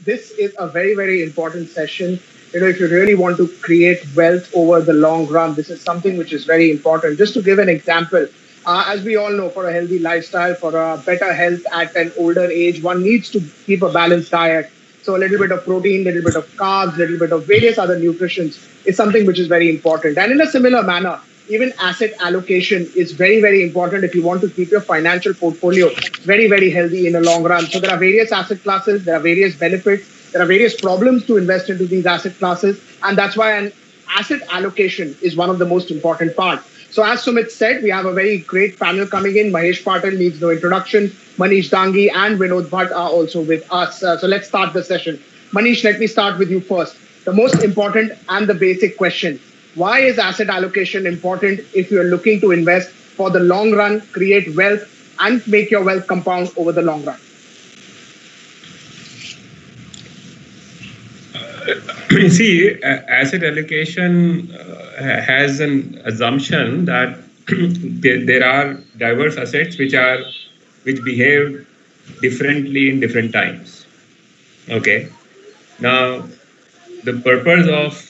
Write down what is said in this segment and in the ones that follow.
this is a very, very important session. If you really want to create wealth over the long run, this is something which is very important. Just to give an example, as we all know, for a healthy lifestyle, for a better health at an older age, one needs to keep a balanced diet. So a little bit of protein, little bit of carbs, little bit of various other nutritions is something which is very important. And in a similar manner, even asset allocation is very, very important if you want to keep your financial portfolio very, very healthy in the long run. So there are various asset classes, there are various benefits, there are various problems to invest into these asset classes. And that's why an asset allocation is one of the most important parts. So as Sumit said, we have a very great panel coming in. Mahesh Patil needs no introduction. Manish Dangi and Vinod Bhatt are also with us. So let's start the session. Manish, let me start with you first. The most important and the basic question. Why is asset allocation important if you're looking to invest for the long run, create wealth, and make your wealth compound over the long run? See, asset allocation has an assumption that there are diverse assets which behave differently in different times. Okay. Now, the purpose of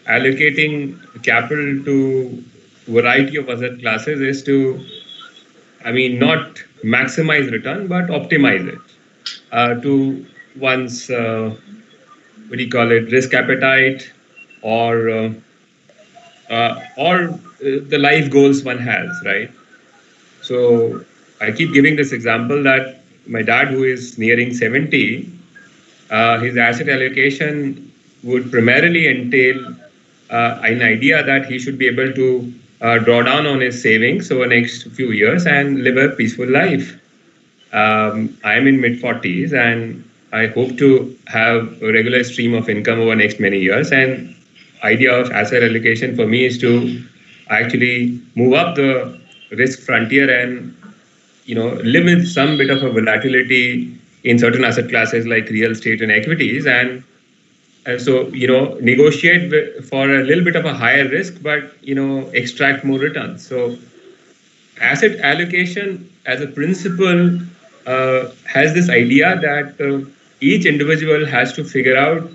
allocating capital to variety of asset classes is to, not maximize return, but optimize it to one's risk appetite or the life goals one has, right? So I keep giving this example that my dad, who is nearing 70, his asset allocation would primarily entail an idea that he should be able to draw down on his savings over the next few years and live a peaceful life. I am in mid-40s and I hope to have a regular stream of income over the next many years. And idea of asset allocation for me is to actually move up the risk frontier and live with some bit of a volatility in certain asset classes like real estate and equities, and so negotiate for a little bit of a higher risk, but extract more returns. So asset allocation as a principle has this idea that each individual has to figure out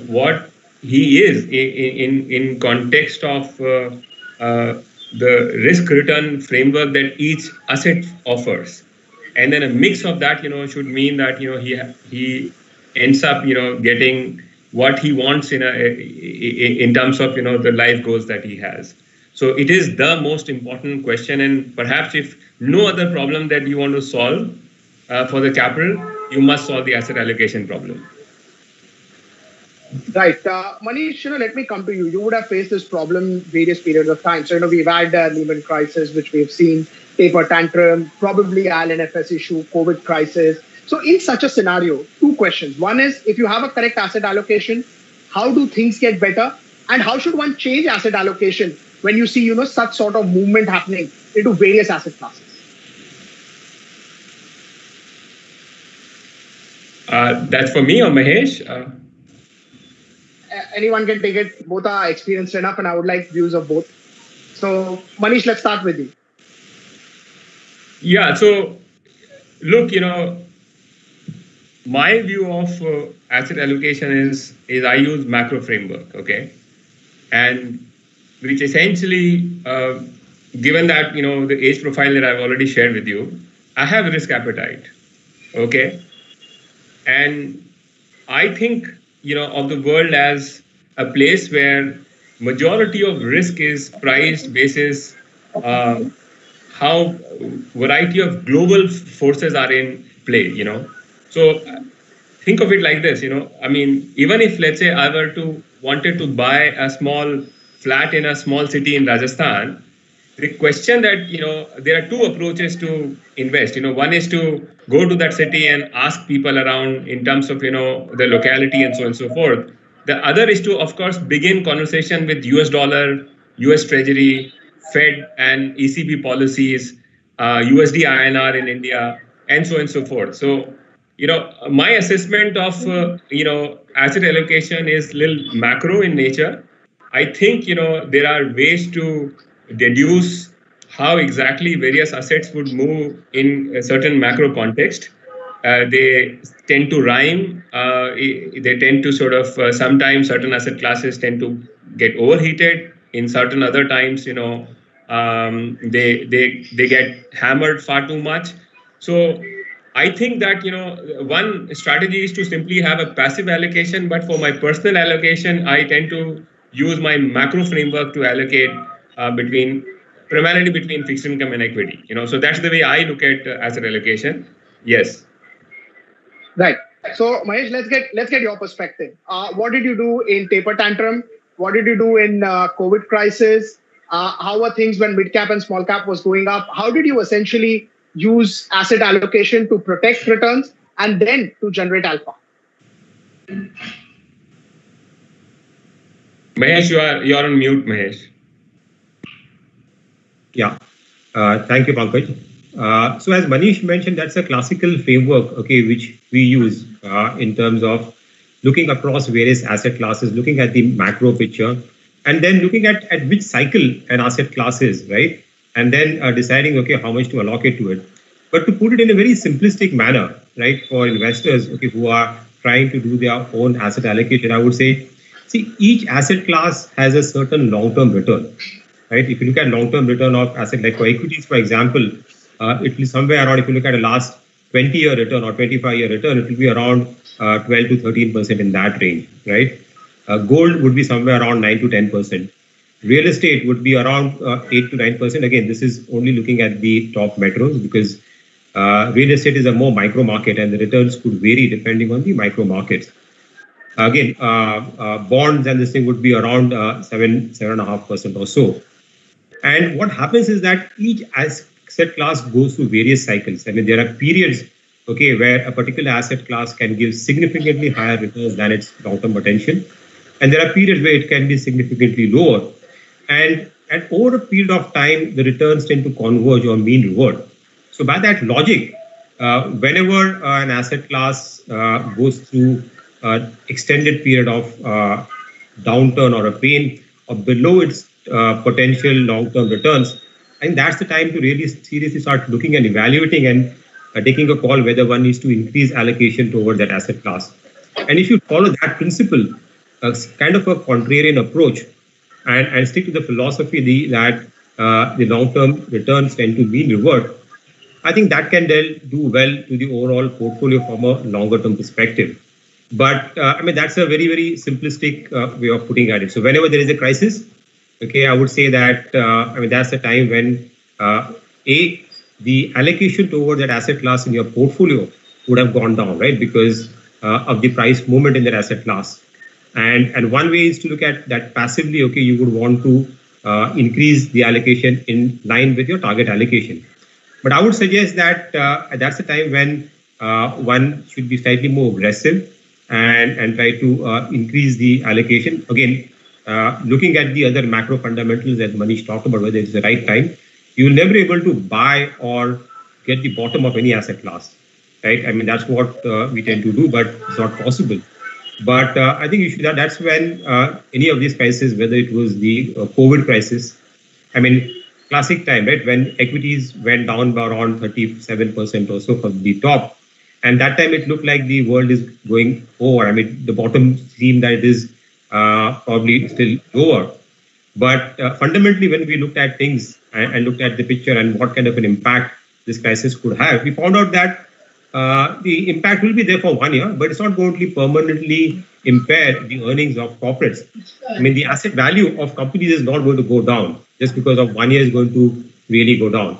what he is in context of the risk return framework that each asset offers, and then a mix of that should mean that he ends up getting what he wants in terms of the life goals that he has. So it is the most important question, and perhaps if no other problem that you want to solve for the capital, you must solve the asset allocation problem. Right. Manish, let me come to you. You would have faced this problem various periods of time. So, we've had Lehman crisis, which we've seen, taper tantrum, probably IL&FS issue, COVID crisis. So in such a scenario, two questions. One is, if you have a correct asset allocation, how do things get better? And how should one change asset allocation when you see, such sort of movement happening into various asset classes? That's for me or Mahesh? Anyone can take it. Both are experienced enough, and I would like views of both. So, Manish, let's start with you. Yeah, so look, my view of asset allocation is I use macro framework, okay? And which essentially, given that, the age profile that I've already shared with you, I have risk appetite, okay? And I think, of the world as a place where majority of risk is priced basis how variety of global forces are in play, So think of it like this, even if, let's say, I wanted to buy a small flat in a small city in Rajasthan, the question that, there are two approaches to invest. One is to go to that city and ask people around in terms of, the locality and so on and so forth. The other is to, of course, begin conversation with US dollar, US Treasury, Fed and ECB policies, USD INR in India, and so on and so forth. So, my assessment of, asset allocation is a little macro in nature. I think, there are ways to deduce how exactly various assets would move in a certain macro context. they tend to rhyme. They tend to sort of sometimes certain asset classes tend to get overheated. In certain other times, they get hammered far too much. So I think that one strategy is to simply have a passive allocation. But for my personal allocation, I tend to use my macro framework to allocate primarily between fixed income and equity. So that's the way I look at asset allocation. Yes. Right. So Mahesh, let's get your perspective. What did you do in taper tantrum? What did you do in COVID crisis? How were things when mid cap and small cap was going up? How did you essentially use asset allocation to protect returns and then to generate alpha? Mahesh, you're on mute, Mahesh. Yeah. Thank you, Pankaj. So as Manish mentioned, that's a classical framework, okay, which we use in terms of looking across various asset classes, looking at the macro picture, and then looking at which cycle an asset class is, right? And then deciding, okay, how much to allocate to it. But to put it in a very simplistic manner, right, for investors, okay, who are trying to do their own asset allocation, I would say, see, each asset class has a certain long-term return, right? If you look at long-term return of asset, like for equities, for example, it will be somewhere around, if you look at a last 20-year return or 25-year return, it will be around 12 to 13% in that range, right? Gold would be somewhere around 9 to 10%. Real estate would be around 8 to 9%. Again, this is only looking at the top metros because real estate is a more micro market and the returns could vary depending on the micro markets. Again, bonds and this thing would be around 7.5% or so. And what happens is that each asset class goes through various cycles. I mean, there are periods, okay, where a particular asset class can give significantly higher returns than its long-term potential. And there are periods where it can be significantly lower. And over a period of time, the returns tend to converge or mean revert. So by that logic, whenever an asset class goes through an extended period of downturn or a pain or below its potential long-term returns, I think that's the time to really seriously start looking and evaluating and taking a call whether one needs to increase allocation towards that asset class. And if you follow that principle, kind of a contrarian approach, and stick to the philosophy that the long-term returns tend to mean revert, I think that can do well to the overall portfolio from a longer-term perspective. But I mean, that's a very, very simplistic way of putting at it. So whenever there is a crisis, okay, I would say that I mean that's the time when the allocation towards that asset class in your portfolio would have gone down, right? Because of the price movement in that asset class. And one way is to look at that passively. Okay, you would want to increase the allocation in line with your target allocation. But I would suggest that that's the time when one should be slightly more aggressive and try to increase the allocation. Again, looking at the other macro fundamentals that Manish talked about, whether it's the right time, you will never be able to buy or get the bottom of any asset class, right? I mean, that's what we tend to do, but it's not possible. But I think you should. That's when any of these crises, whether it was the COVID crisis, I mean, classic time, right? When equities went down by around 37% or so from the top. And that time it looked like the world is going over. I mean, the bottom seemed that it is probably still lower. But fundamentally, when we looked at things and looked at the picture and what kind of an impact this crisis could have, we found out that the impact will be there for 1 year, but it's not going to permanently impair the earnings of corporates. I mean, the asset value of companies is not going to go down just because of 1 year is going to really go down.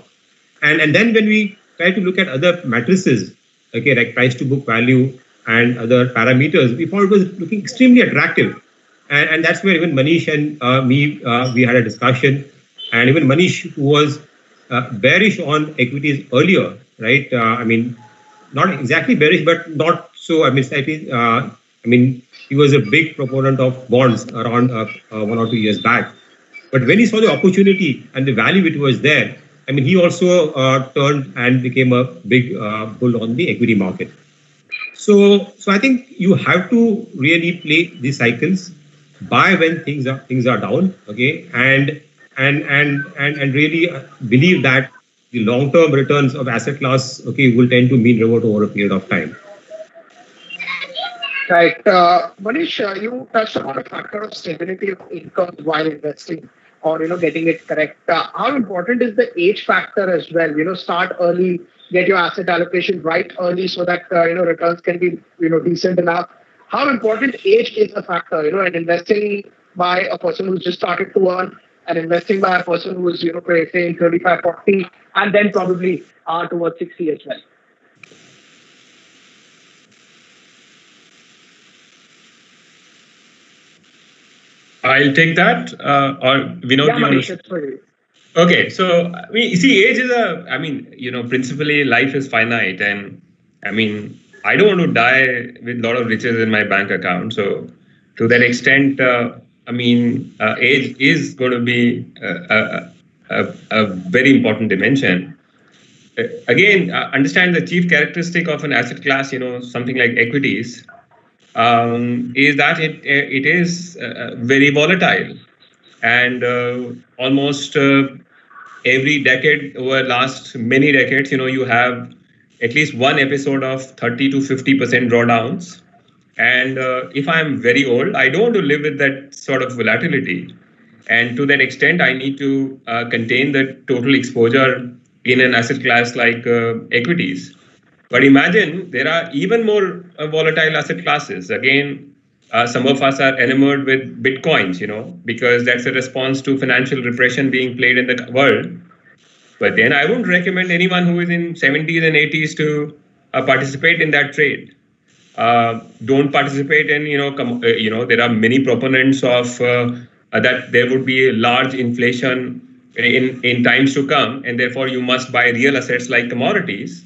And then when we try to look at other matrices, okay, like price to book value and other parameters, we found it was looking extremely attractive. And that's where even Manish and me, we had a discussion. And even Manish, who was bearish on equities earlier, right? I mean, not exactly bearish, but not so, I mean, slightly, I mean, he was a big proponent of bonds around 1 or 2 years back. But when he saw the opportunity and the value it was there, I mean, he also turned and became a big bull on the equity market. So I think you have to really play the cycles, buy when things are down, okay, and really believe that the long-term returns of asset class, okay, will tend to mean revert over a period of time. Right. Manish, you touched upon a factor of stability of income while investing or, getting it correct. How important is the age factor as well? Start early, get your asset allocation right early so that, returns can be, decent enough. How important age is a factor, and investing by a person who's just started to earn and investing by a person who's, say in 35, 40, and then probably towards 60 as well. I'll take that. Or Vinod, yeah, Manish, okay, so see, age is principally life is finite, and I don't want to die with a lot of riches in my bank account. So, to that extent, age is going to be a very important dimension. Again, understand the chief characteristic of an asset class, something like equities, is that it is very volatile, and almost every decade over last many decades, you have at least one episode of 30 to 50% drawdowns. And if I'm very old, I don't want to live with that sort of volatility. And to that extent, I need to contain the total exposure in an asset class like equities. But imagine there are even more volatile asset classes. Again, some of us are enamored with Bitcoins, because that's a response to financial repression being played in the world. But then I wouldn't recommend anyone who is in 70s and 80s to participate in that trade. Don't participate in, there are many proponents of that there would be a large inflation in times to come, and therefore you must buy real assets like commodities.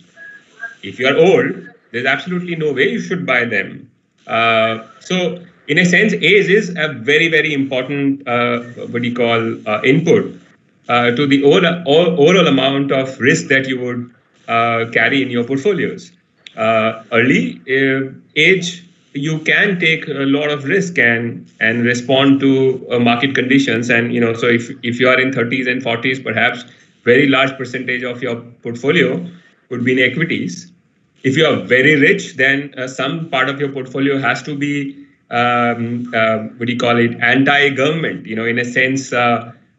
If you are old, there's absolutely no way you should buy them. So, in a sense, age is a very, very important, input to the overall amount of risk that you would carry in your portfolios. Early age, you can take a lot of risk and respond to market conditions. And, so if you are in 30s and 40s, perhaps very large percentage of your portfolio would be in equities. If you are very rich, then some part of your portfolio has to be, anti-government, in a sense.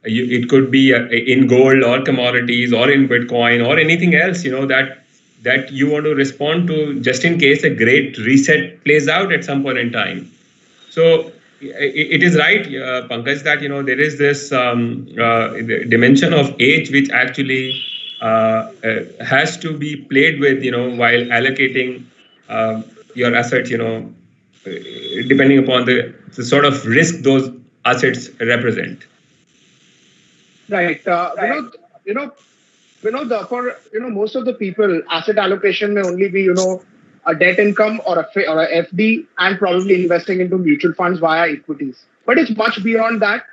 It could be in gold or commodities or in Bitcoin or anything else, that you want to respond to just in case a great reset plays out at some point in time. So it is right, Pankaj, that, there is this dimension of age which actually has to be played with, while allocating your assets, depending upon the sort of risk those assets represent. Right. Vinod, for most of the people, asset allocation may only be a debt income or a FD, and probably investing into mutual funds via equities. But it's much beyond that.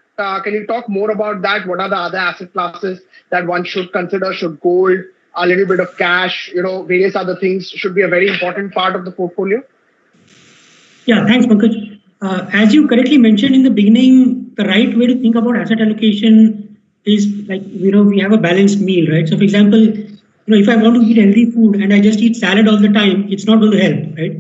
Can you talk more about that? What are the other asset classes that one should consider? Should gold, a little bit of cash, various other things should be a very important part of the portfolio? Yeah, thanks, Pankaj. As you correctly mentioned in the beginning, the right way to think about asset allocation is like, we have a balanced meal, right? So for example, if I want to eat healthy food and I just eat salad all the time, it's not going to help, right?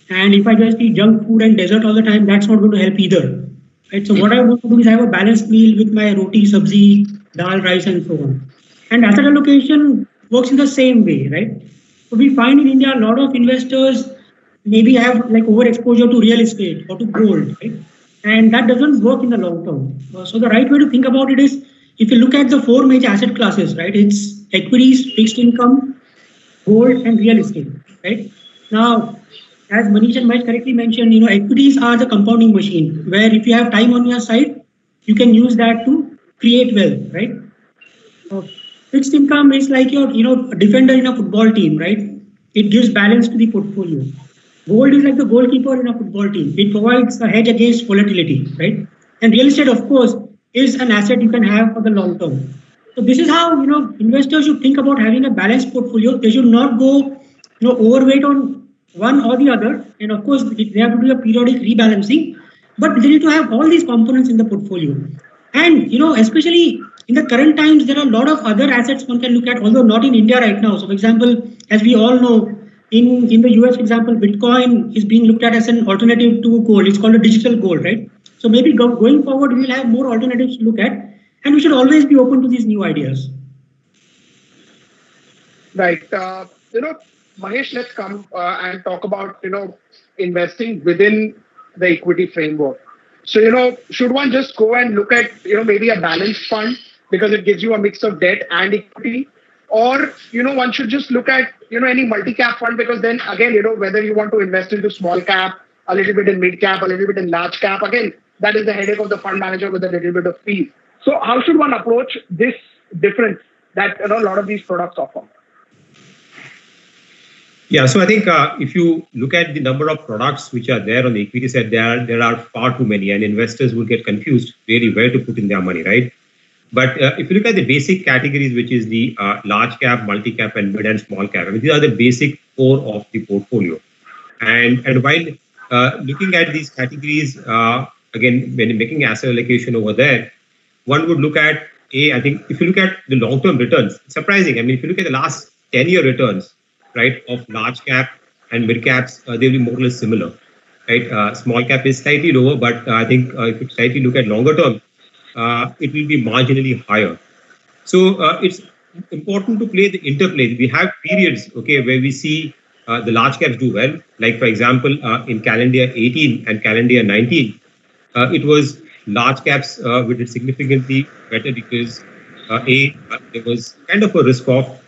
And if I just eat junk food and dessert all the time, that's not going to help either, right? So what I want to do is have a balanced meal with my roti, sabzi, dal, rice, and so on. And asset allocation works in the same way, right? So we find in India, a lot of investors maybe have like overexposure to real estate or to gold, right? And that doesn't work in the long term. So the right way to think about it is, if you look at the four major asset classes, right, it's equities, fixed income, gold, and real estate, right? Now, as Manish and Mike correctly mentioned, equities are the compounding machine, where if you have time on your side, you can use that to create wealth, right? Fixed income is like your, a defender in a football team, right? It gives balance to the portfolio. Gold is like the goalkeeper in a football team. It provides a hedge against volatility, right? And real estate, of course, is an asset you can have for the long term. So this is how, investors should think about having a balanced portfolio. They should not go, overweight on one or the other. And of course, they have to do a periodic rebalancing, but they need to have all these components in the portfolio. And, especially in the current times, there are a lot of other assets one can look at, although not in India right now. So, for example, as we all know, in the US, for example, Bitcoin is being looked at as an alternative to gold. It's called a digital gold, right? So maybe going forward, we will have more alternatives to look at, and we should always be open to these new ideas. Right. Mahesh, let's come and talk about, investing within the equity framework. So, should one just go and look at, maybe a balanced fund because it gives you a mix of debt and equity? Or, one should just look at, any multi-cap fund, because then again, whether you want to invest into small cap, a little bit in mid cap, a little bit in large cap, again, that is the headache of the fund manager with a little bit of fees. So how should one approach this difference that a lot of these products offer? Yeah, so I think if you look at the number of products which are there on the equity side, there are far too many, and investors will get confused really where to put in their money, right? But if you look at the basic categories, which is the large cap, multi cap, and mid and small cap, I mean, these are the basic core of the portfolio. And while looking at these categories, again, when making asset allocation over there, one would look at I think if you look at the long-term returns, it's surprising. I mean, if you look at the last 10-year returns, right, of large cap and mid caps, they'll be more or less similar, right? Small cap is slightly lower, but I think if you slightly look at longer term, it will be marginally higher. So it's important to play the interplay. We have periods, okay, where we see the large caps do well. Like, for example, in calendar year 18 and calendar year 19, it was large caps which did significantly better because there was kind of a risk of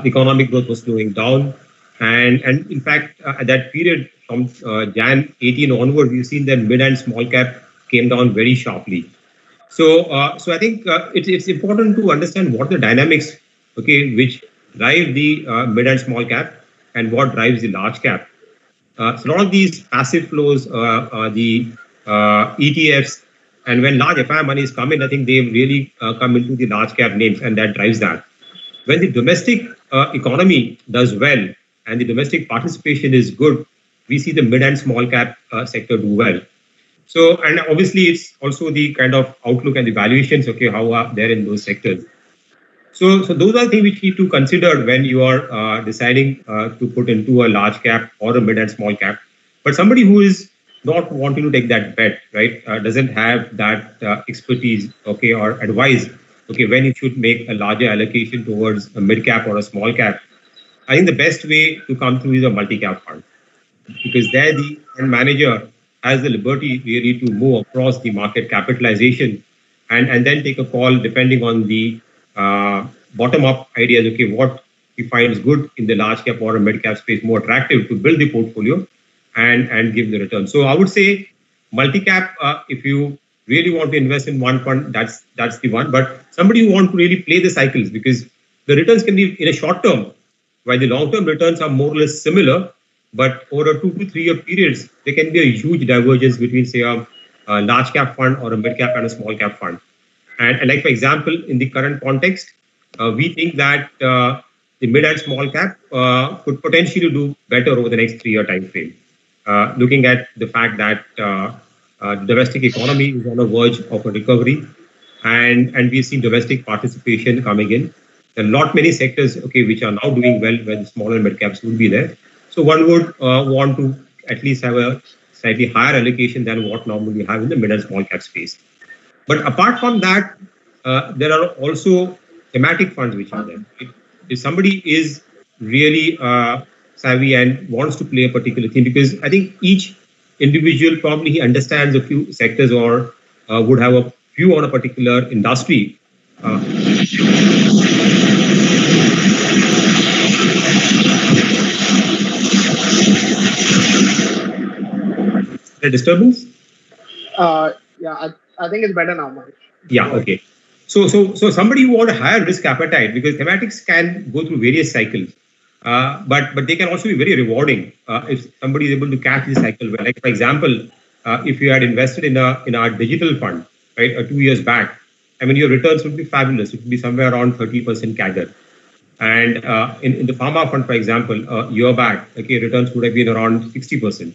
economic growth was slowing down. And in fact, at that period from Jan 18 onward, we've seen that mid and small cap came down very sharply. So I think it's important to understand what the dynamics, okay, which drive the mid and small cap and what drives the large cap. So a lot of these passive flows, the ETFs, and when large FI monies come in, I think they really come into the large cap names, and that drives that. When the domestic economy does well and the domestic participation is good, we see the mid and small cap sector do well. So, and obviously it's also the kind of outlook and the valuations, okay, how are there in those sectors. So those are things which you need to consider when you are deciding to put into a large cap or a mid and small cap. But somebody who is not wanting to take that bet, right, doesn't have that expertise, okay, or advice, okay, when you should make a larger allocation towards a mid cap or a small cap, I think the best way to come through is a multi-cap fund, because there the fund manager has the liberty really to move across the market capitalization and then take a call depending on the bottom-up ideas, okay, what he finds good in the large cap or a mid cap space, more attractive to build the portfolio and give the return. So I would say multi-cap, if you really want to invest in one fund, that's the one. But somebody who wants to really play the cycles, because the returns can be in a short term, while the long-term returns are more or less similar, but over a 2 to 3 year periods, there can be a huge divergence between, say, a large cap fund or a mid cap and a small cap fund. And like, for example, in the current context, we think that the mid and small cap could potentially do better over the next 3 year time frame. Looking at the fact that the domestic economy is on the verge of a recovery, and we've seen domestic participation coming in. There are not many sectors, okay, which are now doing well, where the small and mid caps would be there. So one would want to at least have a slightly higher allocation than what normally you have in the mid and small cap space. But apart from that, there are also thematic funds which are there. If somebody is really savvy and wants to play a particular theme, because I think each individual probably understands a few sectors or would have a view on a particular industry. The disturbance? Yeah, I think it's better now, Mahesh. Yeah, okay. So somebody who wants a higher risk appetite, because thematics can go through various cycles, but they can also be very rewarding if somebody is able to catch the cycle well. Like, for example, if you had invested in our digital fund, right, 2 years back, I mean, your returns would be fabulous. It would be somewhere around 30% CAGR. And in the pharma fund, for example, a year back, okay, returns would have been around 60%.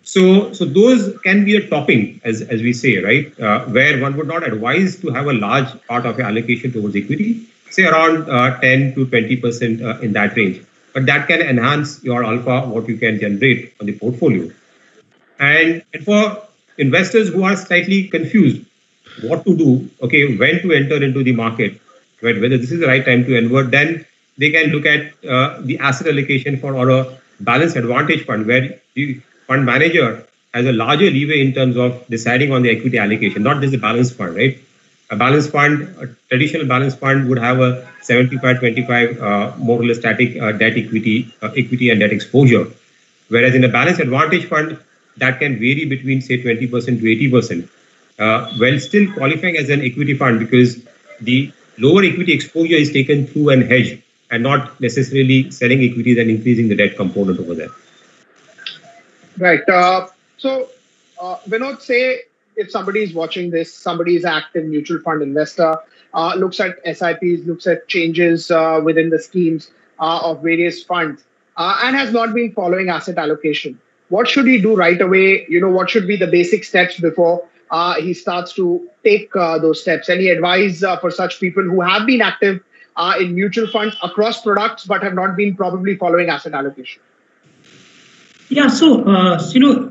So those can be a topping, as we say, right? Where one would not advise to have a large part of your allocation towards equity, say around 10 to 20% in that range. But that can enhance your alpha, what you can generate on the portfolio. And for investors who are slightly confused, what to do, okay, when to enter into the market, right, whether this is the right time to invert, then they can look at the asset allocation for or a balanced advantage fund, where the fund manager has a larger leeway in terms of deciding on the equity allocation, not just a balanced fund, right? A balanced fund, a traditional balanced fund would have a 75-25 more or less static debt equity and debt exposure. Whereas in a balanced advantage fund, that can vary between say 20% to 80%, while still qualifying as an equity fund because the lower equity exposure is taken through an hedge and not necessarily selling equities and increasing the debt component over there. Right. So, Vinod, say if somebody is watching this, somebody is an active mutual fund investor, looks at SIPs, looks at changes within the schemes of various funds, and has not been following asset allocation. What should he do right away? What should be the basic steps before he starts to take those steps? Any advice for such people who have been active in mutual funds across products but have not been probably following asset allocation? Yeah, so,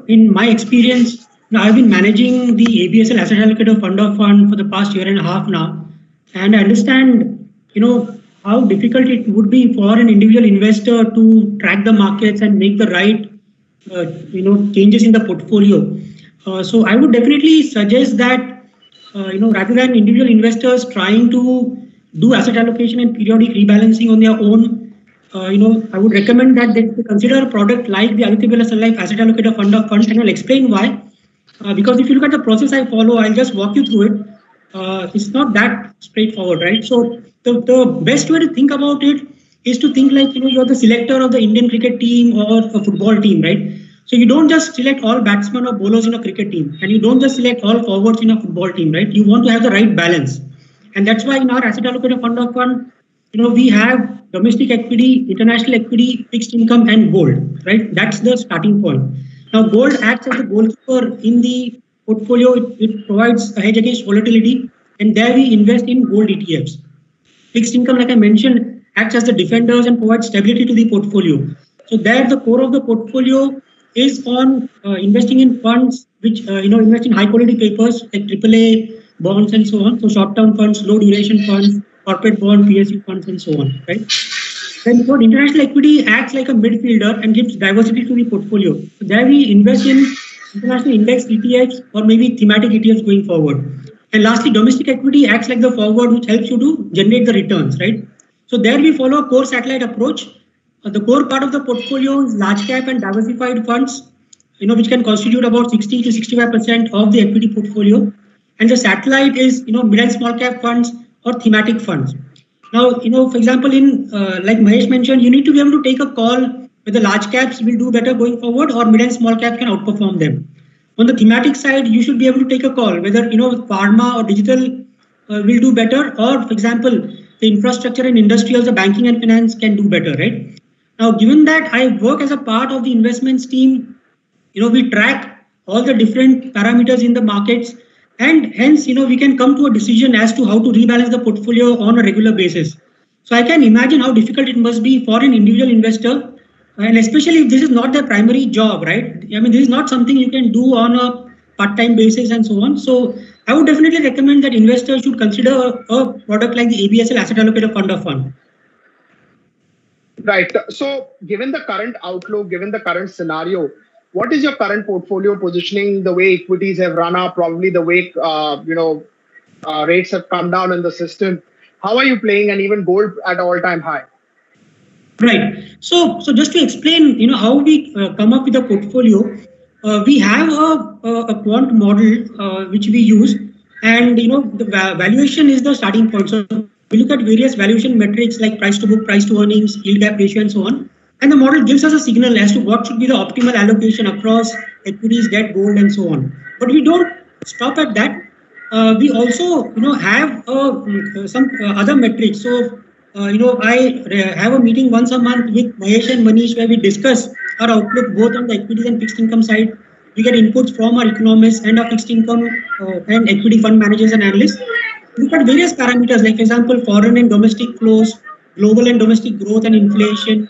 in my experience, I've been managing the ABSL Asset Allocator Fund of Fund for the past year and a half now. And I understand, how difficult it would be for an individual investor to track the markets and make the right, changes in the portfolio. So I would definitely suggest that, rather than individual investors trying to do asset allocation and periodic rebalancing on their own, I would recommend that they consider a product like the Aditya Birla Sun Life Asset Allocator Fund of Funds, and I'll explain why. Because if you look at the process I follow, I'll just walk you through it. It's not that straightforward, right? So the best way to think about it is to think like, you're the selector of the Indian cricket team or a football team, right? So you don't just select all batsmen or bowlers in a cricket team, and you don't just select all forwards in a football team, right? You want to have the right balance. And that's why in our Asset Allocator Fund of Fund, we have domestic equity, international equity, fixed income, and gold, right? That's the starting point. Now, gold acts as the goalkeeper in the portfolio. It provides a hedge against volatility, and there we invest in gold ETFs. Fixed income, like I mentioned, acts as the defenders and provides stability to the portfolio. So there, the core of the portfolio is on investing in funds which, invest in high quality papers like AAA bonds and so on. So short-term funds, low duration funds, corporate bond, PSU funds, and so on, right? Then international equity acts like a midfielder and gives diversity to the portfolio. So there we invest in international index ETFs or maybe thematic ETFs going forward. And lastly, domestic equity acts like the forward, which helps you to generate the returns, right? So there we follow a core satellite approach. The core part of the portfolio is large cap and diversified funds, which can constitute about 60 to 65% of the equity portfolio. And the satellite is, mid and small cap funds or thematic funds. Now, for example, in like Mahesh mentioned, you need to be able to take a call whether large caps will do better going forward or mid and small cap can outperform them. On the thematic side, you should be able to take a call whether, pharma or digital will do better, or for example, the infrastructure and industrials, the banking and finance can do better, right? Now, given that I work as a part of the investments team, we track all the different parameters in the markets, and hence, we can come to a decision as to how to rebalance the portfolio on a regular basis. So I can imagine how difficult it must be for an individual investor, and especially if this is not their primary job, right? I mean, this is not something you can do on a part-time basis and so on. So I would definitely recommend that investors should consider a product like the ABSL Asset Allocator Fund of Fund. Right. So given the current outlook, given the current scenario, what is your current portfolio positioning, the way equities have run up, probably the way, rates have come down in the system? How are you playing, and even gold at all-time high? Right. So just to explain, how we come up with a portfolio, we have a quant model which we use, and, the valuation is the starting point. So we look at various valuation metrics like price to book, price to earnings, yield gap ratio, and so on. And the model gives us a signal as to what should be the optimal allocation across equities, debt, gold, and so on. But we don't stop at that. We also, have some other metrics. So, I have a meeting once a month with Mahesh and Manish where we discuss our outlook both on the equities and fixed income side. We get inputs from our economists and our fixed income and equity fund managers and analysts. Look at various parameters, like for example, foreign and domestic flows, global and domestic growth and inflation,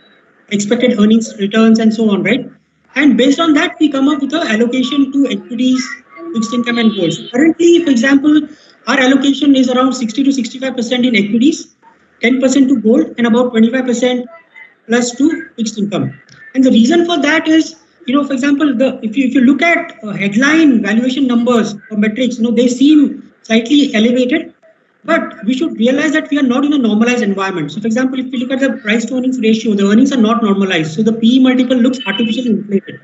expected earnings returns, and so on, right? And based on that, we come up with an allocation to equities, fixed income, and gold. So currently, for example, our allocation is around 60 to 65% in equities, 10% to gold, and about 25% plus to fixed income. And the reason for that is, for example, if you look at headline valuation numbers or metrics, they seem slightly elevated, but we should realize that we are not in a normalized environment. So, for example, if you look at the price to earnings ratio, the earnings are not normalized. So the PE multiple looks artificially inflated.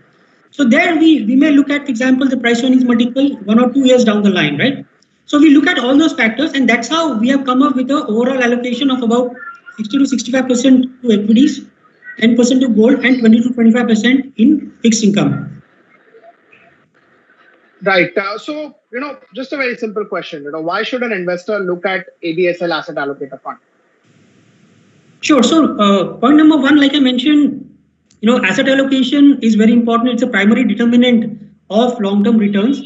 So there we may look at, for example, the price to earnings multiple 1 or 2 years down the line, right? So we look at all those factors, and that's how we have come up with an overall allocation of about 60 to 65% to equities, 10% to gold, and 20 to 25% in fixed income. Right. So, just a very simple question. Why should an investor look at ABSL Asset Allocator Fund? Sure. So, point number one, like I mentioned, asset allocation is very important. It's a primary determinant of long-term returns.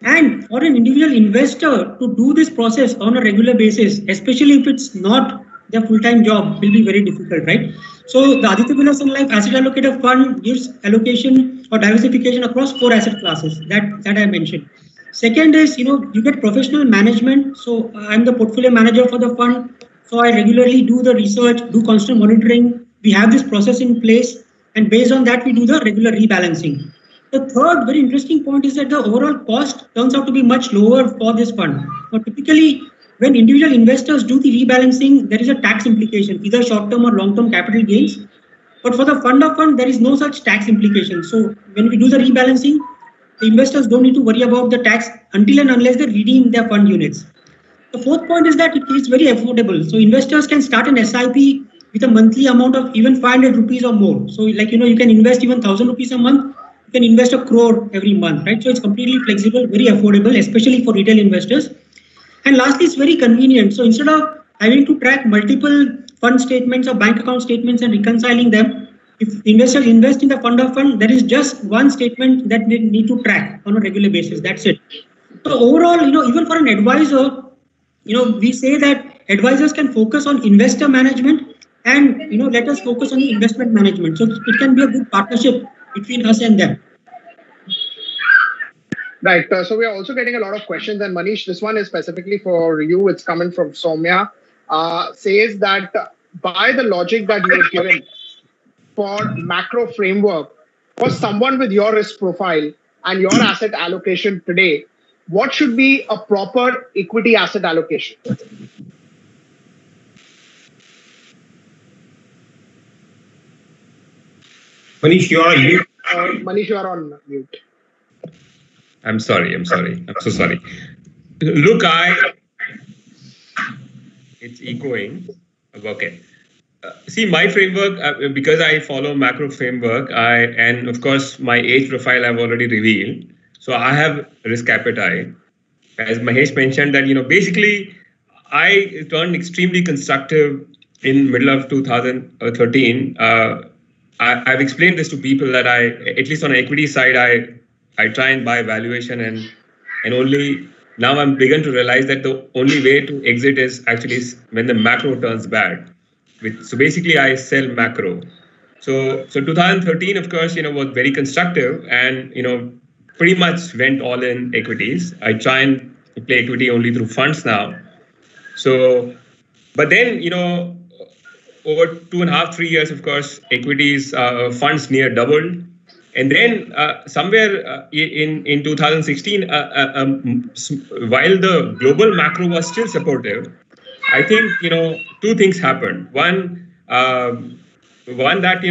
And for an individual investor to do this process on a regular basis, especially if it's not their full-time job, will be very difficult, right? So the Aditya Birla Sun Life Asset Allocator Fund gives allocation or diversification across 4 asset classes that I mentioned. Second is, you get professional management. So I'm the portfolio manager for the fund. So I regularly do the research, do constant monitoring. We have this process in place. And based on that, we do the regular rebalancing. The third very interesting point is that the overall cost turns out to be much lower for this fund. Now, typically, when individual investors do the rebalancing, there is a tax implication, either short-term or long-term capital gains. But for the fund of fund, there is no such tax implication. So when we do the rebalancing, the investors don't need to worry about the tax until and unless they redeem their fund units. The fourth point is that it is very affordable. So investors can start an SIP with a monthly amount of even 500 rupees or more. So you can invest even 1,000 rupees a month. You can invest 1 crore every month, right? So it's completely flexible, very affordable, especially for retail investors. And lastly, it's very convenient. So instead of having to track multiple fund statements or bank account statements and reconciling them, if investors invest in the fund of fund, there is just one statement that they need to track on a regular basis. That's it. So overall, even for an advisor, we say that advisors can focus on investor management and, let us focus on the investment management. So it can be a good partnership between us and them. Right. So we are also getting a lot of questions. And Manish, this one is specifically for you. It's coming from Soumya. Says that by the logic that you have given for macro framework, for someone with your risk profile and your asset allocation today, what should be a proper equity asset allocation? Manish, you are on mute. Manish, you are on mute. I'm sorry. I'm so sorry. Look, it's echoing. Okay. See, my framework, because I follow macro framework, and of course, my age profile I've already revealed. So I have risk appetite. As Mahesh mentioned that, basically, I turned extremely constructive in middle of 2013. I've explained this to people that at least on the equity side, I try and buy valuation and only now I'm begun to realize that the only way to exit is actually when the macro turns bad. So basically I sell macro. So 2013, of course, was very constructive and, pretty much went all in equities. I try and play equity only through funds now. So, but then, over 2.5, 3 years, of course, equities funds near doubled. And then somewhere in 2016, while the global macro was still supportive, I think, 2 things happened. One that,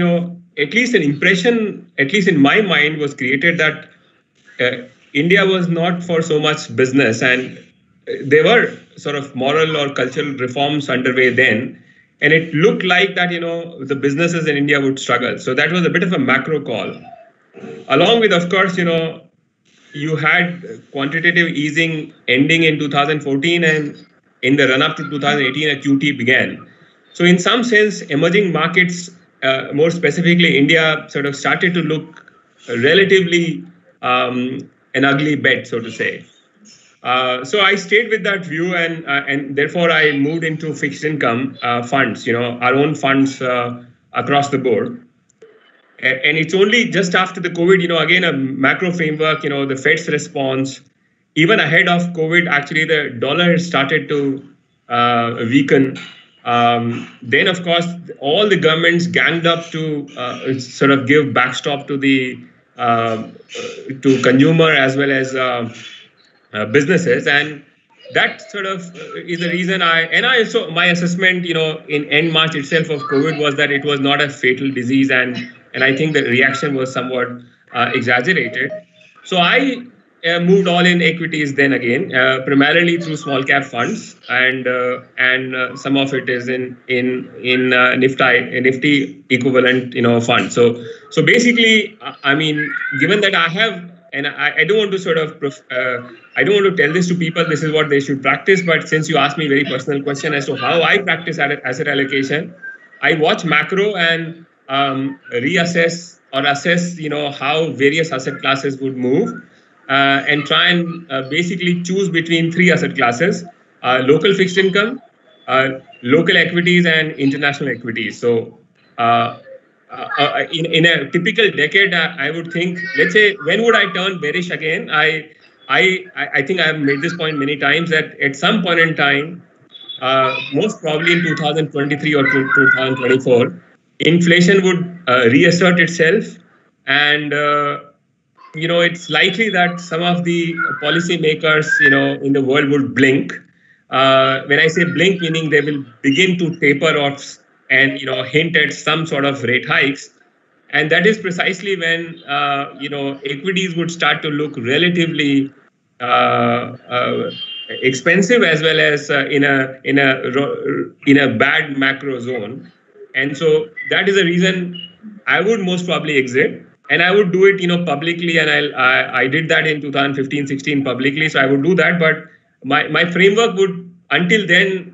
at least an impression, at least in my mind, was created that India was not for so much business, and there were sort of moral or cultural reforms underway then. And it looked like that, the businesses in India would struggle. So that was a bit of a macro call. Along with, of course, you had quantitative easing ending in 2014, and in the run-up to 2018, a QT began. So in some sense, emerging markets, more specifically India, sort of started to look relatively an ugly bet, so to say. So I stayed with that view, and therefore I moved into fixed income funds, our own funds across the board. And it's only just after the COVID, again, a macro framework, the Fed's response, even ahead of COVID, actually the dollar has started to weaken. Then, of course, all the governments ganged up to sort of give backstop to the to consumer as well as businesses, and that sort of is the reason also my assessment, in end March itself of COVID was that it was not a fatal disease, and I think the reaction was somewhat exaggerated. So I moved all in equities then again, primarily through small cap funds, and some of it is in Nifty equivalent fund. So basically, I mean, given that I have, and I don't want to sort of I don't want to tell this to people, this is what they should practice, but since you asked me a very personal question as to how I practice asset allocation, I watch macro and reassess or assess how various asset classes would move, and try and basically choose between three asset classes: local fixed income, local equities, and international equities. So in a typical decade, I would think, let's say, when would I turn bearish again? I think I have made this point many times that at some point in time, most probably in 2023 or 2024, inflation would reassert itself, and it's likely that some of the policymakers in the world would blink. When I say blink, meaning they will begin to taper off and hint at some sort of rate hikes, and that is precisely when equities would start to look relatively expensive, as well as in a bad macro zone. And so that is the reason I would most probably exit, and I would do it publicly, and I did that in 2015-16 publicly, so I would do that. But my framework would, until then,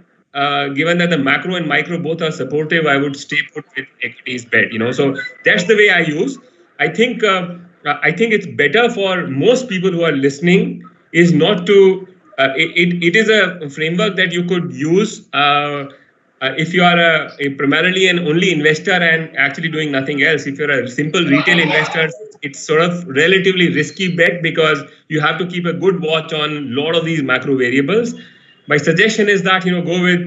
given that the macro and micro both are supportive, I would stay put with equities bet. So that's the way I use. I think it's better for most people who are listening is not to. It is a framework that you could use if you are a primarily and only investor and actually doing nothing else. If you're a simple retail investor, it's sort of relatively risky bet because you have to keep a good watch on a lot of these macro variables. My suggestion is that go with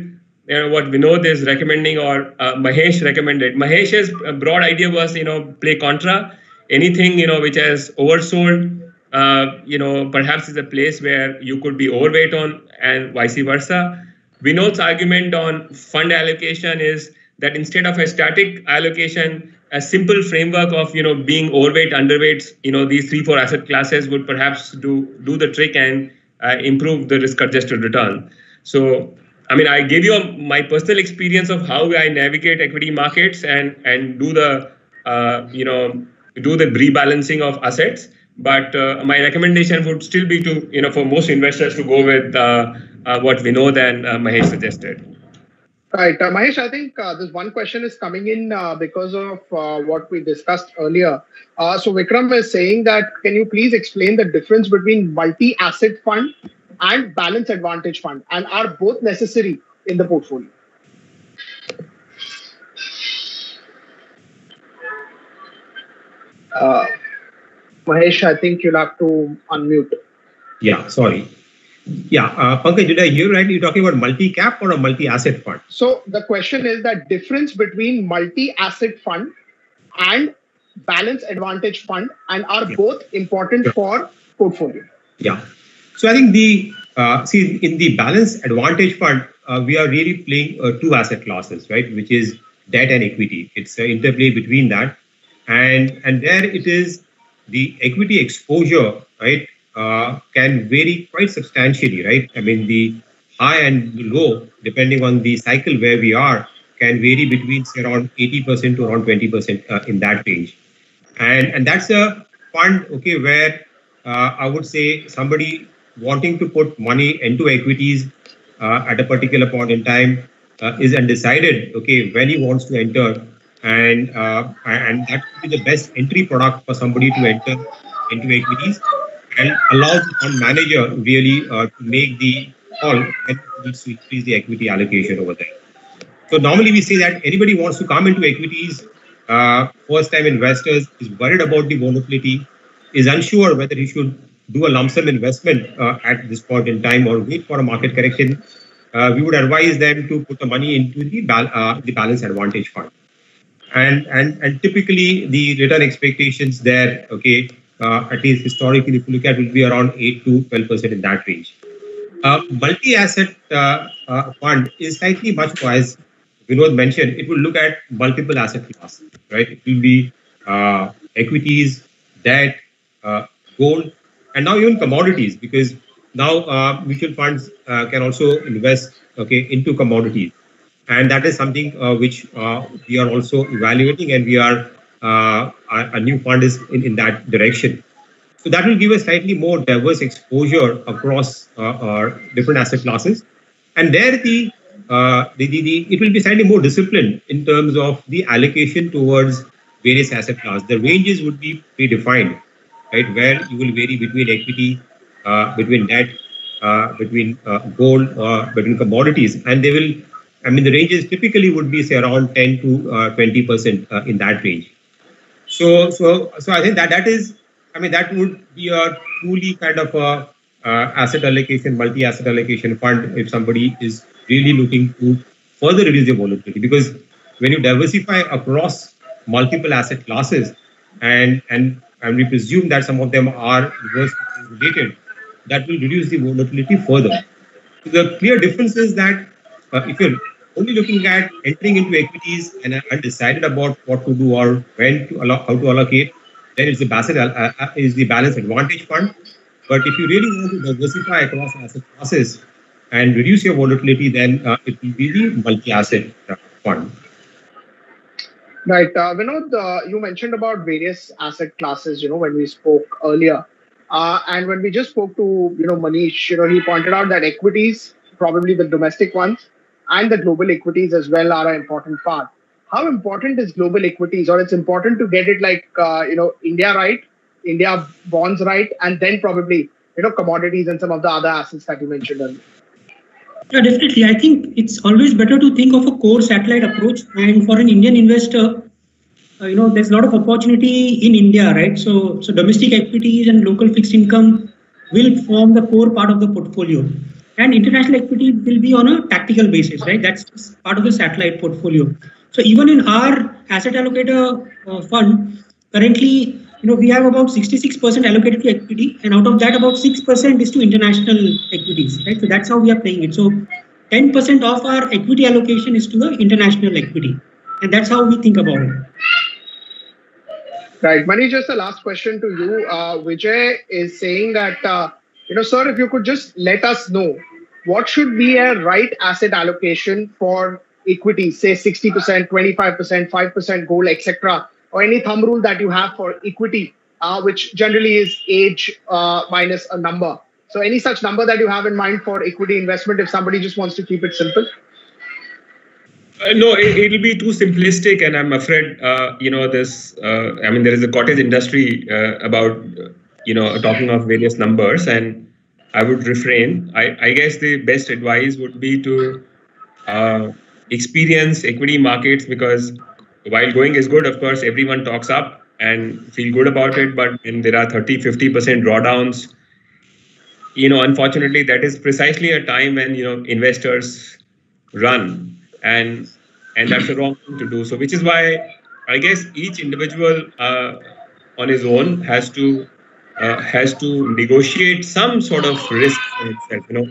what Vinod is recommending or Mahesh recommended. Mahesh's broad idea was play contra. Anything which has oversold perhaps is a place where you could be overweight on, and vice versa. Vinod's argument on fund allocation is that instead of a static allocation, a simple framework of being overweight, underweight, these 3-4 asset classes would perhaps do the trick and improve the risk-adjusted return. So, I mean, I gave you my personal experience of how I navigate equity markets and do the rebalancing of assets. But my recommendation would still be to for most investors to go with what Vinod and Mahesh suggested. Right, Mahesh, I think this one question is coming in because of what we discussed earlier. So Vikram is saying that, can you please explain the difference between multi-asset fund and balance advantage fund, and are both necessary in the portfolio? Mahesh, I think you'll have to unmute. Yeah, sorry. Yeah, Pankaj, did I hear right? You're talking about multi-cap or a multi-asset fund? So the question is that difference between multi-asset fund and balance advantage fund, and are both important for portfolio? Yeah. So I think in the balance advantage fund, we are really playing two asset classes, right? Which is debt and equity. It's an interplay between that, and there it is. The equity exposure, right, can vary quite substantially, right? I mean, the high and the low, depending on the cycle where we are, can vary between say, around 80% to around 20% in that range. And that's a fund, okay, where I would say somebody wanting to put money into equities at a particular point in time is undecided, okay, when he wants to enter. And that would be the best entry product for somebody to enter into equities and allows the fund manager really to make the call when it needs to increase the equity allocation over there. So normally we say that anybody wants to come into equities, first-time investors is worried about the volatility, is unsure whether he should do a lump sum investment at this point in time or wait for a market correction. We would advise them to put the money into the balance advantage fund. And typically the return expectations there, okay, at least historically, if you look at, will be around 8 to 12% in that range. Multi-asset fund is slightly much more, as Vinod mentioned, it will look at multiple asset classes, right? It will be equities, debt, gold, and now even commodities, because now mutual funds can also invest, okay, into commodities. And that is something which we are also evaluating, and we are a new fund is in that direction. So that will give a slightly more diverse exposure across different asset classes, and there it will be slightly more disciplined in terms of the allocation towards various asset classes. The ranges would be predefined, right, where you will vary between equity, between debt, between gold, between commodities, and they will. I mean, the ranges typically would be say around 10 to 20% in that range. So I think that is. I mean, that would be a truly kind of a asset allocation, multi-asset allocation fund if somebody is really looking to further reduce the volatility. Because when you diversify across multiple asset classes, and we presume that some of them are reverse related, that will reduce the volatility further. So the clear difference is that if you're only looking at entering into equities and undecided about what to do or when to how to allocate, then it's the balance advantage fund. But if you really want to diversify across asset classes and reduce your volatility, then it will be the multi-asset fund. Right. Vinod, you mentioned about various asset classes, when we spoke earlier. And when we just spoke to, Manish, he pointed out that equities, probably the domestic ones, and the global equities as well are an important part. How important is global equities, or it's important to get it like, India right, India bonds right, and then probably, commodities and some of the other assets that you mentioned earlier? Yeah, definitely. I think it's always better to think of a core satellite approach. And for an Indian investor, there's a lot of opportunity in India, right? So domestic equities and local fixed income will form the core part of the portfolio. And international equity will be on a tactical basis, right? That's part of the satellite portfolio. So even in our asset allocator fund, currently, we have about 66% allocated to equity, and out of that, about 6% is to international equities, right? So that's how we are playing it. So 10% of our equity allocation is to the international equity, and that's how we think about it. Right. Manish, just the last question to you. Vijay is saying that, sir, if you could just let us know what should be a right asset allocation for equity, say 60%, 25%, 5% gold, etc., or any thumb rule that you have for equity, which generally is age minus a number. So any such number that you have in mind for equity investment if somebody just wants to keep it simple? No, it'll be too simplistic, and I'm afraid, there is a cottage industry about, talking of various numbers, and I would refrain. I guess the best advice would be to experience equity markets, because while going is good, of course, everyone talks up and feel good about it, but when there are 30-50% drawdowns, unfortunately, that is precisely a time when, investors run. And that's the wrong thing to do. So, which is why I guess each individual on his own has to negotiate some sort of risk for himself.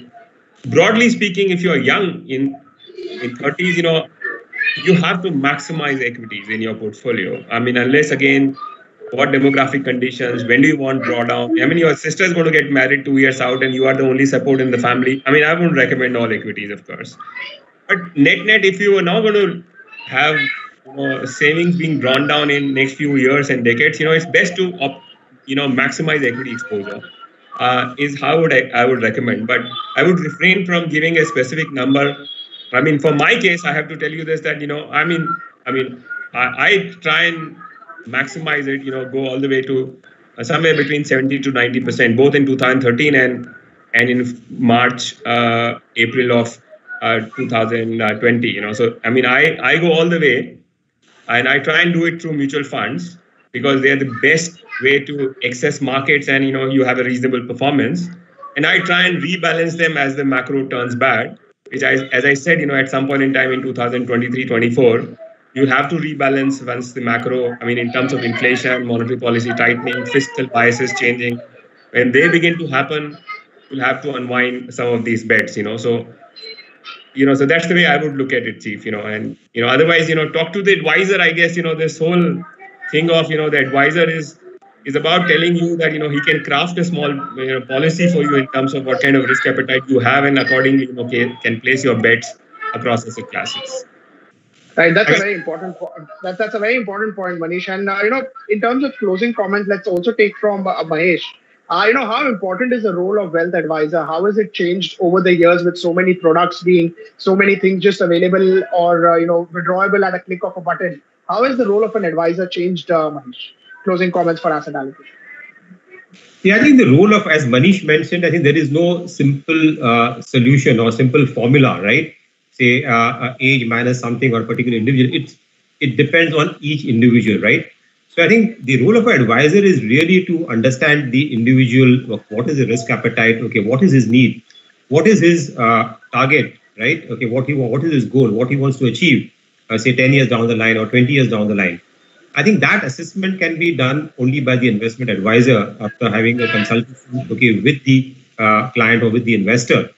Broadly speaking, if you are young in 30s, you have to maximize equities in your portfolio. I mean, unless again, what demographic conditions, when do you want drawdown? I mean, your sister is going to get married 2 years out and you are the only support in the family. I mean, I wouldn't recommend all equities, of course. But net, if you are now going to have savings being drawn down in next few years and decades, it's best to maximize equity exposure. Is how I would recommend. But I would refrain from giving a specific number. I mean, for my case, I have to tell you this, that I try and maximize it. Go all the way to somewhere between 70 to 90%, both in 2013 and in March, April of 2020. So I mean, I go all the way, and I try and do it through mutual funds because they are the best way to access markets, and you have a reasonable performance. And I try and rebalance them as the macro turns bad, which as I said, at some point in time in 2023-24, you have to rebalance once the macro, I mean, in terms of inflation, monetary policy tightening, fiscal biases changing. When they begin to happen, you'll have to unwind some of these bets, So, so that's the way I would look at it, Chief, and, otherwise, talk to the advisor. I guess, this whole thing of, the advisor is about telling you that, he can craft a small, policy for you in terms of what kind of risk appetite you have, and accordingly, can place your bets across asset classes. Right, that's a very important point. That's a very important point, Manish. And in terms of closing comments, let's also take from Mahesh. How important is the role of wealth advisor? How has it changed over the years with so many products being, so many things just available or withdrawable at a click of a button? How has the role of an advisor changed, Manish? Closing comments for asset allocation. Yeah, I think the role of, as Manish mentioned, I think there is no simple solution or simple formula, right? Say age minus something or a particular individual. It depends on each individual, right? So I think the role of an advisor is really to understand the individual. What is the risk appetite? Okay, what is his need? What is his target? Right? Okay, what is his goal? What he wants to achieve? Say 10 years down the line or 20 years down the line. I think that assessment can be done only by the investment advisor after having a consultation, with the client or with the investor,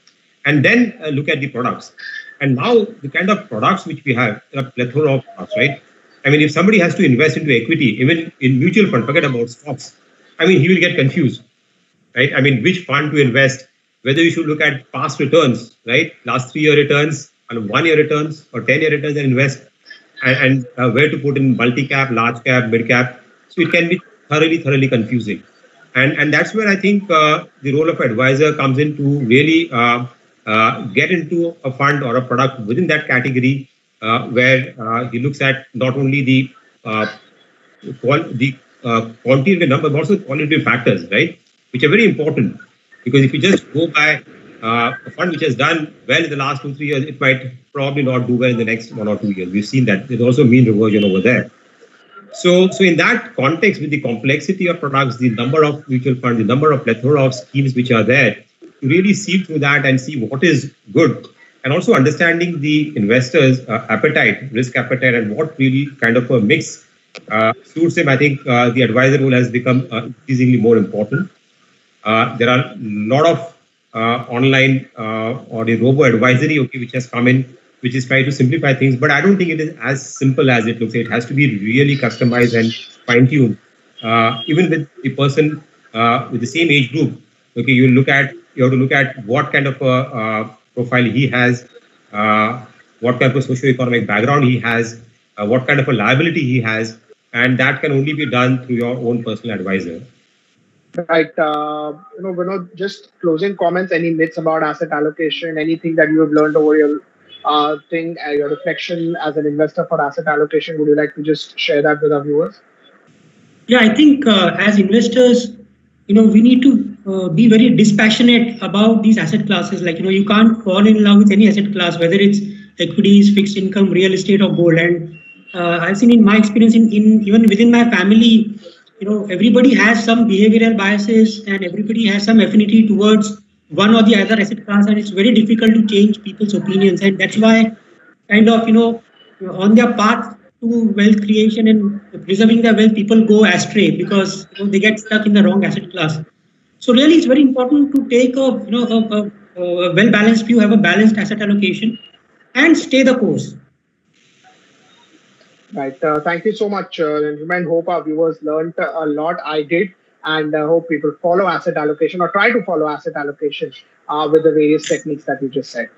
and then look at the products. And now the kind of products which we have, there are a plethora of products, right? I mean, if somebody has to invest into equity, even in mutual fund, forget about stocks. I mean, he will get confused, right? I mean, which fund to invest, whether you should look at past returns, right? Last 3-year returns, and 1-year returns, or 10-year returns and invest, and where to put in multi-cap, large cap, mid cap. So it can be thoroughly confusing. And that's where I think the role of advisor comes in to really get into a fund or a product within that category where he looks at not only the quantitative number, but also qualitative factors, right? Which are very important, because if you just go by a fund which has done well in the last 2-3 years, it might probably not do well in the next 1 or 2 years. We've seen that. There's also mean reversion over there. So in that context, with the complexity of products, the number of mutual funds, the number of plethora of schemes which are there, to really see through that and see what is good, and also understanding the investors' appetite, risk appetite, and what really kind of a mix suits him. I think the advisor role has become increasingly more important. There are a lot of online or the robo-advisory, which has come in, which is trying to simplify things, but I don't think it is as simple as it looks. It has to be really customized and fine-tuned. Even with the person with the same age group, you have to look at what kind of a profile he has, what kind of a socio-economic background he has, what kind of a liability he has, and that can only be done through your own personal advisor. Right. Vinod, just closing comments, any myths about asset allocation, anything that you have learned over your your reflection as an investor for asset allocation, would you like to just share that with our viewers? Yeah, I think as investors, we need to be very dispassionate about these asset classes. Like, you can't fall in love with any asset class, whether it's equities, fixed income, real estate, or gold. And I've seen in my experience, in even within my family, everybody has some behavioral biases and everybody has some affinity towards one or the other asset class, and it's very difficult to change people's opinions. And that's why kind of, on their path to wealth creation and preserving their wealth, people go astray because they get stuck in the wrong asset class. So really, it's very important to take a well-balanced view, have a balanced asset allocation, and stay the course. Right. Thank you so much, gentlemen. Hope our viewers learned a lot. I did. And hope people follow asset allocation or try to follow asset allocation with the various techniques that you just said.